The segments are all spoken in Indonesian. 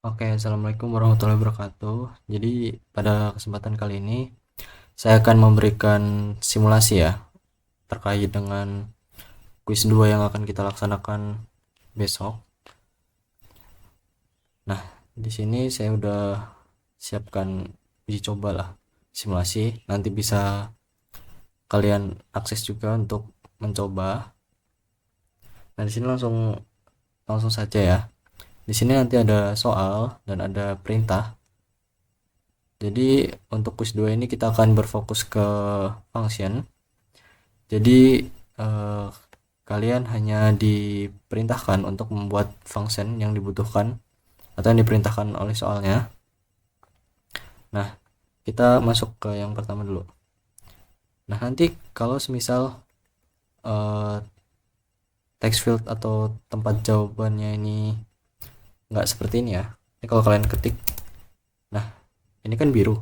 Oke, assalamualaikum warahmatullahi wabarakatuh. Jadi pada kesempatan kali ini saya akan memberikan simulasi ya terkait dengan kuis 2 yang akan kita laksanakan besok. Nah, di sini saya udah siapkan uji coba lah simulasi. Nanti bisa kalian akses juga untuk mencoba. Nah, di sini langsung langsung saja ya. Di sini nanti ada soal dan ada perintah. Jadi untuk quiz 2 ini kita akan berfokus ke function. Jadi eh, kalian hanya diperintahkan untuk membuat function yang dibutuhkan atau yang diperintahkan oleh soalnya. Nah, kita masuk ke yang pertama dulu. Nah, nanti kalau semisal eh, text field atau tempat jawabannya ini nggak seperti ini ya. Ini kalau kalian ketik, nah ini kan biru.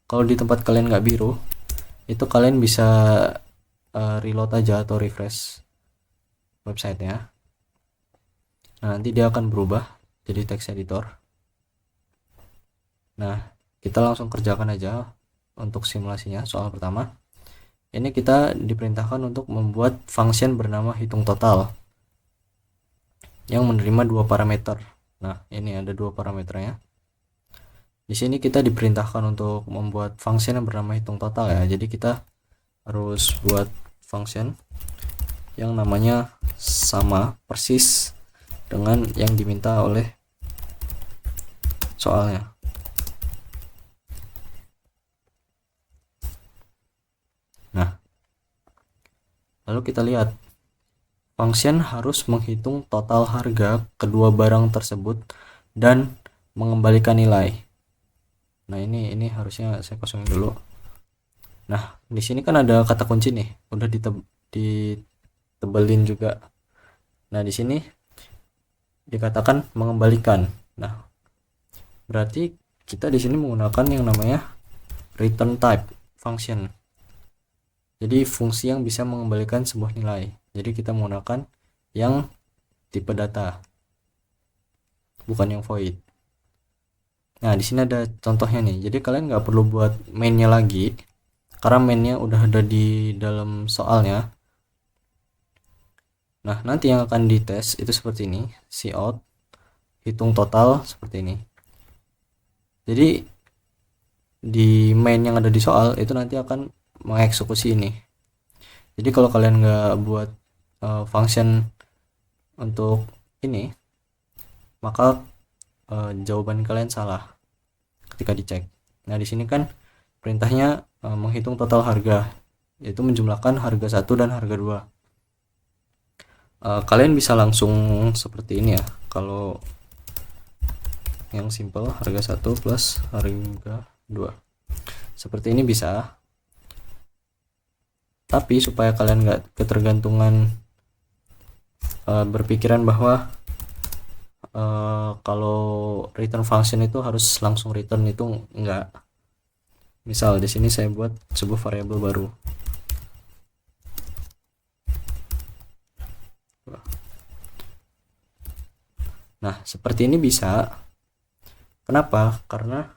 Kalau di tempat kalian nggak biru, itu kalian bisa reload aja atau refresh websitenya. Nah, nanti dia akan berubah jadi text editor. Nah, kita langsung kerjakan aja untuk simulasinya. Soal pertama, ini kita diperintahkan untuk membuat function bernama hitung total yang menerima dua parameter. Nah, ini ada dua parameternya. Di sini kita diperintahkan untuk membuat function yang bernama hitung total ya. Jadi kita harus buat function yang namanya sama persis dengan yang diminta oleh soalnya. Nah, lalu kita lihat function harus menghitung total harga kedua barang tersebut dan mengembalikan nilai. Nah, ini harusnya saya kosongin dulu. Nah, di sini kan ada kata kunci nih, udah ditebelin juga. Nah, di sini dikatakan mengembalikan. Nah, berarti kita di sini menggunakan yang namanya return type function. Jadi fungsi yang bisa mengembalikan sebuah nilai. Jadi kita menggunakan yang tipe data, bukan yang void. Nah, di sini ada contohnya nih. Jadi kalian nggak perlu buat mainnya lagi, karena mainnya udah ada di dalam soalnya. Nah, nanti yang akan dites itu seperti ini, cout, hitung total seperti ini. Jadi di main yang ada di soal itu nanti akan mengeksekusi ini. Jadi kalau kalian nggak buat function untuk ini, maka jawaban kalian salah ketika dicek. Nah, di sini kan perintahnya menghitung total harga, yaitu menjumlahkan harga 1 dan harga 2. Kalian bisa langsung seperti ini ya. Kalau yang simple harga 1 plus harga 2. Seperti ini bisa. Tapi supaya kalian nggak ketergantungan berpikiran bahwa kalau return function itu harus langsung return, itu enggak. Misal di sini saya buat sebuah variabel baru. Nah, seperti ini bisa. Kenapa? Karena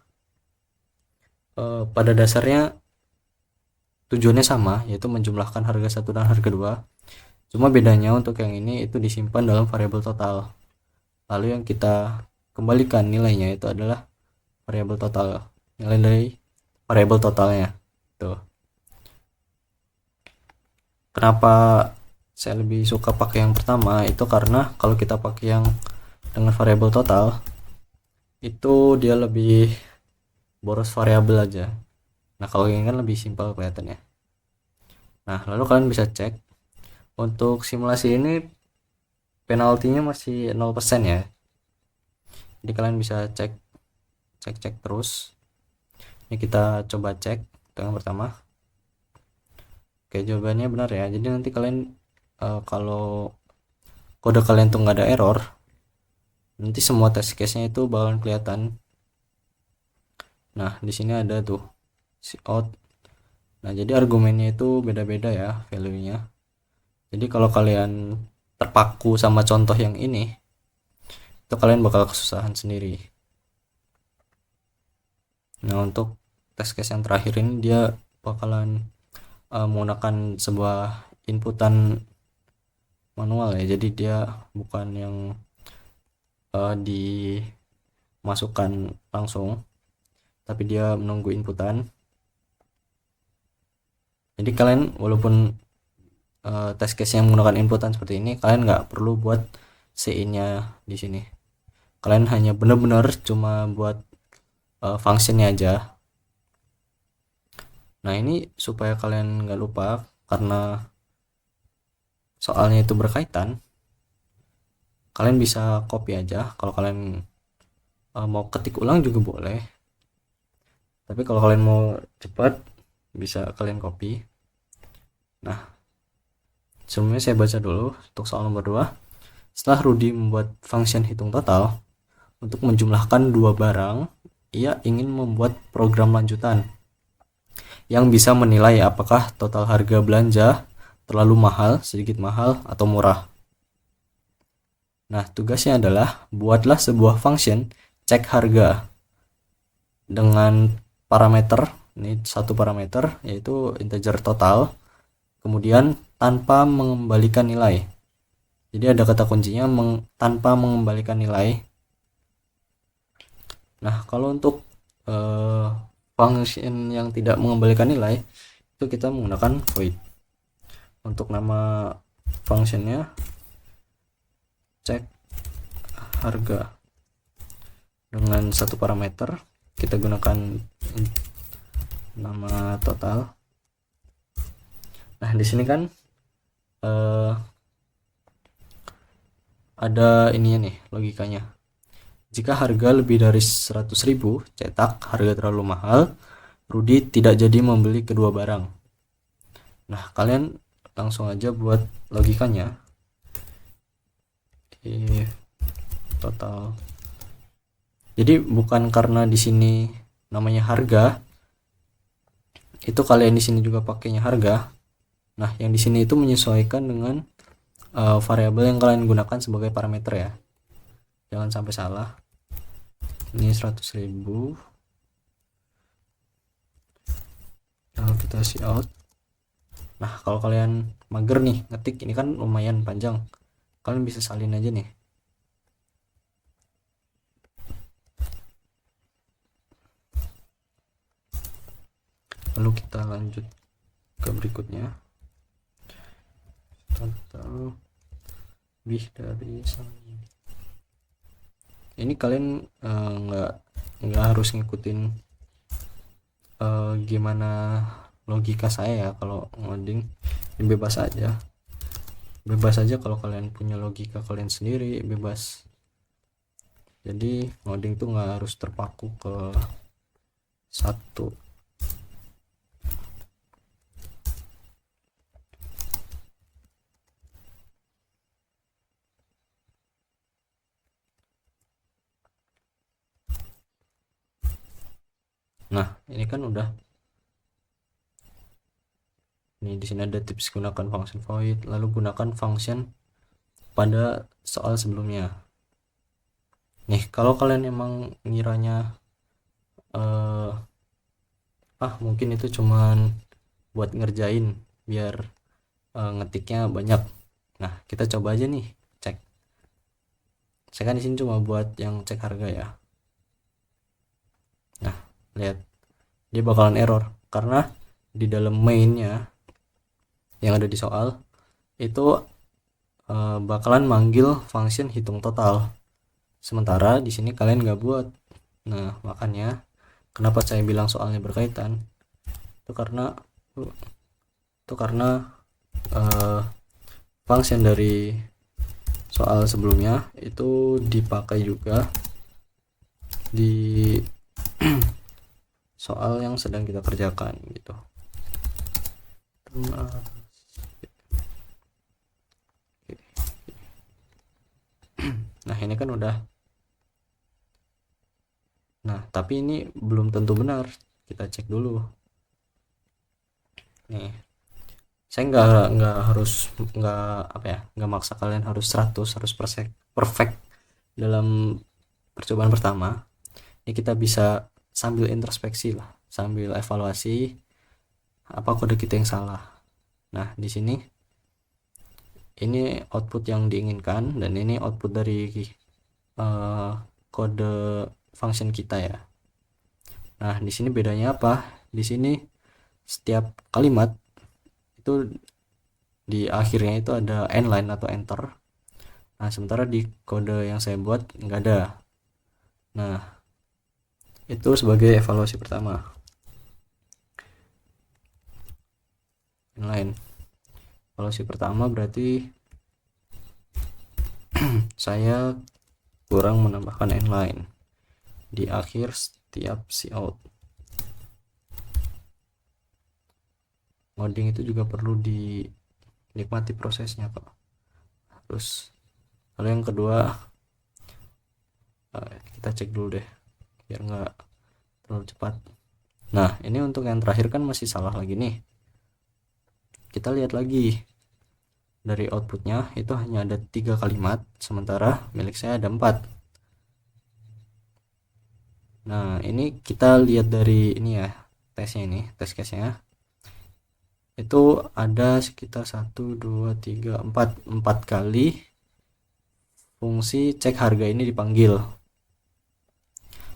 pada dasarnya tujuannya sama, yaitu menjumlahkan harga 1 dan harga 2. Cuma bedanya untuk yang ini itu disimpan dalam variabel total. Lalu yang kita kembalikan nilainya itu adalah variabel total, nilai dari variabel totalnya. Tuh. Kenapa saya lebih suka pakai yang pertama? Itu karena kalau kita pakai yang dengan variabel total, itu dia lebih boros variabel aja. Nah, kalau ini kan lebih simpel kelihatannya. Nah, lalu kalian bisa cek untuk simulasi ini penaltinya masih 0% ya. Jadi kalian bisa cek terus. Ini kita coba cek yang pertama. Oke, jawabannya benar ya. Jadi nanti kalian kalau kode kalian tuh nggak ada error, nanti semua test case-nya itu bakalan kelihatan. Nah, di sini ada tuh cout. Nah, jadi argumennya itu beda-beda ya value-nya. Jadi kalau kalian terpaku sama contoh yang ini, itu kalian bakal kesusahan sendiri. Nah, untuk test case yang terakhir ini dia bakalan menggunakan sebuah inputan manual ya, jadi dia bukan yang dimasukkan langsung, tapi dia menunggu inputan. Jadi kalian walaupun test case yang menggunakan inputan seperti ini, kalian nggak perlu buat CI-nya di sini. Kalian hanya benar-benar cuma buat functionnya aja. Nah, ini supaya kalian nggak lupa karena soalnya itu berkaitan, kalian bisa copy aja. Kalau kalian mau ketik ulang juga boleh, tapi kalau kalian mau cepat bisa kalian copy. Nah, sebelumnya saya baca dulu untuk soal nomor 2. Setelah Rudy membuat function hitung total untuk menjumlahkan dua barang, ia ingin membuat program lanjutan yang bisa menilai apakah total harga belanja terlalu mahal, sedikit mahal, atau murah. Nah, tugasnya adalah buatlah sebuah function cek harga dengan parameter, ini satu parameter yaitu integer total, kemudian tanpa mengembalikan nilai. Jadi ada kata kuncinya tanpa mengembalikan nilai. Nah, kalau untuk function yang tidak mengembalikan nilai itu kita menggunakan void. Untuk nama functionnya cek harga dengan satu parameter, kita gunakan nama total. Nah, di sini kan ada ininya nih logikanya. Jika harga lebih dari 100.000 cetak harga terlalu mahal, Rudy tidak jadi membeli kedua barang. Nah, kalian langsung aja buat logikanya. Total. Jadi bukan karena di sini namanya harga, itu kalian di sini juga pakainya harga. Nah, yang di sini itu menyesuaikan dengan variabel yang kalian gunakan sebagai parameter ya. Jangan sampai salah. Ini 100.000. Lalu kita see out. Nah, kalau kalian mager nih ngetik, ini kan lumayan panjang, kalian bisa salin aja nih. Lalu kita lanjut ke berikutnya. Total lebih dari ini kalian nggak harus ngikutin gimana logika saya ya. Kalau ngoding bebas aja kalau kalian punya logika kalian sendiri, bebas. Jadi ngoding tuh nggak harus terpaku ke satu. Nah, ini kan udah. Nih di sini ada tips gunakan function void, lalu gunakan function pada soal sebelumnya. Nih, kalau kalian emang ngiranya mungkin itu cuman buat ngerjain biar ngetiknya banyak. Nah, kita coba aja nih cek. Saya kan di sini cuma buat yang cek harga ya. Nah, lihat dia bakalan error karena di dalam mainnya yang ada di soal itu bakalan manggil function hitung total. Sementara di sini kalian nggak buat. Nah, makanya kenapa saya bilang soalnya berkaitan? Itu karena function dari soal sebelumnya itu dipakai juga di soal yang sedang kita kerjakan gitu. Nah, ini kan udah. Nah, tapi ini belum tentu benar. Kita cek dulu. Nih, saya nggak maksa kalian harus 100% perfect dalam percobaan pertama. Ini kita bisa sambil introspeksi lah, sambil evaluasi apa kode kita yang salah. Nah di sini ini output yang diinginkan dan ini output dari kode function kita ya. Nah di sini bedanya apa? Di sini setiap kalimat itu di akhirnya itu ada end line atau enter. Nah sementara di kode yang saya buat nggak ada. Nah itu sebagai evaluasi pertama. Inline evaluasi pertama berarti saya kurang menambahkan inline di akhir setiap cout. Ngoding itu juga perlu dinikmati prosesnya Pak. Terus lalu yang kedua kita cek dulu deh biar nggak terlalu cepat. Nah ini untuk yang terakhir kan masih salah lagi nih. Kita lihat lagi dari outputnya itu hanya ada 3 kalimat, sementara milik saya ada 4. Nah ini kita lihat dari ini ya, tesnya ini, tes case-nya itu ada sekitar 1, 2, 3, 4 kali fungsi cek harga ini dipanggil.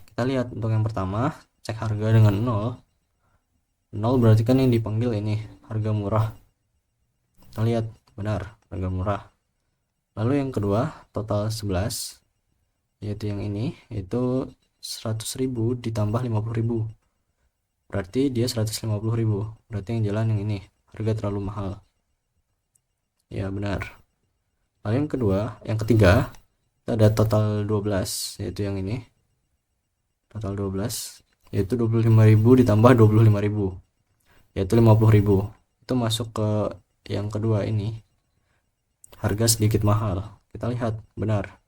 Kita lihat untuk yang pertama, cek harga dengan 0 berarti kan yang dipanggil ini harga murah. Kita lihat benar harga murah. Lalu yang kedua total 11, yaitu yang ini, itu 100.000 ditambah 50.000, berarti dia 150.000, berarti yang jalan yang ini, harga terlalu mahal ya, benar. Lalu yang ketiga kita ada total 12, yaitu yang ini, total 12 yaitu 25.000 ditambah 25.000, yaitu 50.000, itu masuk ke yang kedua ini, harga sedikit mahal. Kita lihat benar.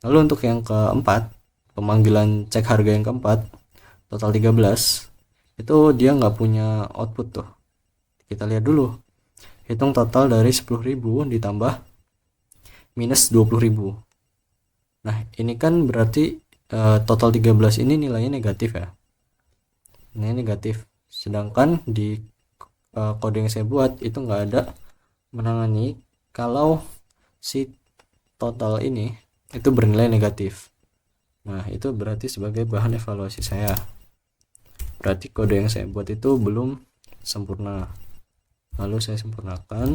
Lalu untuk yang keempat, pemanggilan cek harga yang keempat, total 13, itu dia nggak punya output tuh. Kita lihat dulu, hitung total dari 10.000 ditambah minus 20.000. Nah ini kan berarti total 13 ini nilainya negatif ya, ini negatif, sedangkan di kode yang saya buat itu nggak ada menangani kalau si total ini itu bernilai negatif. Nah itu berarti sebagai bahan evaluasi saya, berarti kode yang saya buat itu belum sempurna. Lalu saya sempurnakan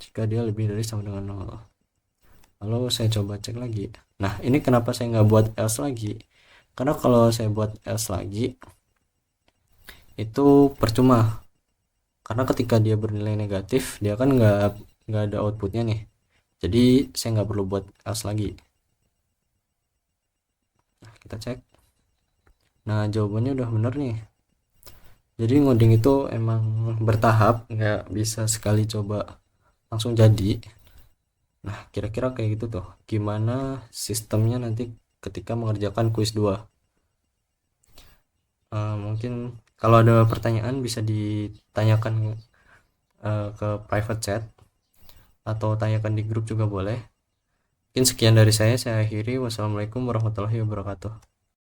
jika dia lebih dari sama dengan 0. Lalu saya coba cek lagi. Nah ini kenapa saya nggak buat else lagi, karena kalau saya buat else lagi itu percuma, karena ketika dia bernilai negatif dia kan nggak ada outputnya nih, jadi saya nggak perlu buat else lagi. Nah kita cek, nah jawabannya udah bener nih. Jadi ngoding itu emang bertahap, nggak bisa sekali coba langsung jadi. Nah kira-kira kayak gitu tuh gimana sistemnya nanti ketika mengerjakan kuis 2. Mungkin kalau ada pertanyaan bisa ditanyakan ke private chat atau tanyakan di grup juga boleh. Mungkin sekian dari saya akhiri. Wassalamualaikum warahmatullahi wabarakatuh.